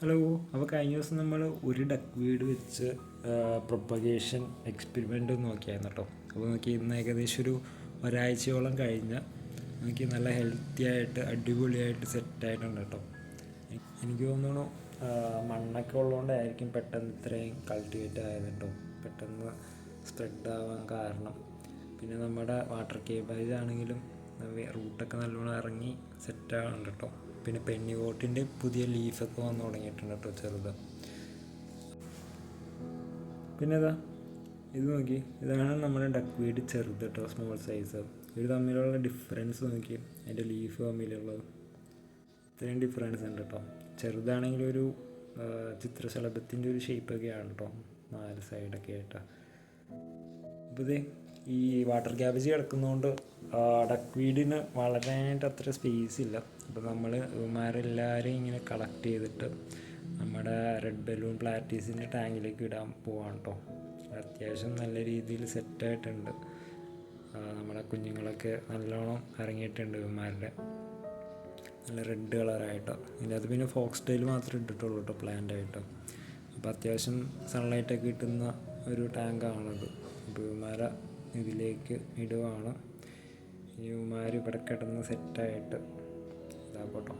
Hello. അപ്പോൾ കഴിഞ്ഞ ദിവസം നമ്മൾ ഒരു ഡക്ക് വീട് വെച്ച് പ്രൊപ്പഗേഷൻ എക്സ്പെരിമെൻ്റ് നോക്കിയായിരുന്നു കേട്ടോ. അപ്പോൾ നോക്കി ഇന്ന് ഏകദേശം ഒരാഴ്ചയോളം കഴിഞ്ഞ് നോക്കി നല്ല ഹെൽത്തി ആയിട്ട് അടിപൊളിയായിട്ട് സെറ്റായിട്ടുണ്ട് കേട്ടോ. എനിക്ക് തോന്നുന്നു മണ്ണൊക്കെ ഉള്ളതുകൊണ്ടായിരിക്കും പെട്ടെന്ന് ഇത്രയും കൾട്ടിവേറ്റ് ആയത് കേട്ടോ, പെട്ടെന്ന് സ്പ്രെഡ് ആവാൻ കാരണം. പിന്നെ നമ്മുടെ വാട്ടർ കേബേജ് ആണെങ്കിലും റൂട്ടൊക്കെ നല്ലോണം ഇറങ്ങി സെറ്റാകുന്നുണ്ട് കേട്ടോ. പിന്നെ പെന്നിവോട്ടിൻ്റെ പുതിയ ലീഫൊക്കെ വന്നു തുടങ്ങിയിട്ടുണ്ട് കേട്ടോ, ചെറുത്. പിന്നെ ഇത് നോക്കി, ഇതാണ് നമ്മുടെ ഡക്ക് വീട് ചെറുത് കേട്ടോ, സ്മോൾ സൈസ്. ഇത് തമ്മിലുള്ള ഡിഫറൻസ് നോക്കി, അതിൻ്റെ ലീഫ് തമ്മിലുള്ളത് ഇത്രയും ഡിഫറൻസ് ഉണ്ട് കേട്ടോ. ചെറുതാണെങ്കിൽ ഒരു ചിത്രശലഭത്തിൻ്റെ ഒരു ഷേപ്പൊക്കെയാണ് കേട്ടോ, 4 സൈഡൊക്കെ ആയിട്ട്. അപ്പോൾ ഈ വാട്ടർ ക്യാബേജ് കിടക്കുന്നതുകൊണ്ട് ഡക്ക് വീടിന് വളരാനായിട്ട് അത്ര സ്പേസ് ഇല്ല. അപ്പോൾ നമ്മൾ ഇവന്മാരെല്ലാവരെയും ഇങ്ങനെ കളക്ട് ചെയ്തിട്ട് നമ്മുടെ റെഡ് ബലൂൺ പ്ലാറ്റീസിൻ്റെ ടാങ്കിലേക്ക് ഇടാൻ പോവാണ് കേട്ടോ. അത്യാവശ്യം നല്ല രീതിയിൽ സെറ്റായിട്ടുണ്ട്. നമ്മുടെ കുഞ്ഞുങ്ങളൊക്കെ നല്ലോണം ഇറങ്ങിയിട്ടുണ്ട് ഇവന്മാരുടെ, നല്ല റെഡ് കളറായിട്ടോ. ഇതിനകത്ത് പിന്നെ ഫോക്സ് ടൈൽ മാത്രമേ ഇട്ടിട്ടുള്ളൂ കേട്ടോ, പ്ലാന്റായിട്ട്. അപ്പോൾ അത്യാവശ്യം സൺലൈറ്റൊക്കെ കിട്ടുന്ന ഒരു ടാങ്കാണത്. അപ്പോൾ ഇവന്മാരെ ഇതിലേക്ക് ഇടുവാണ്. ഇവന്മാർ ഇവിടെ കിടന്ന് സെറ്റായിട്ട് ഇതാക്കട്ടോ.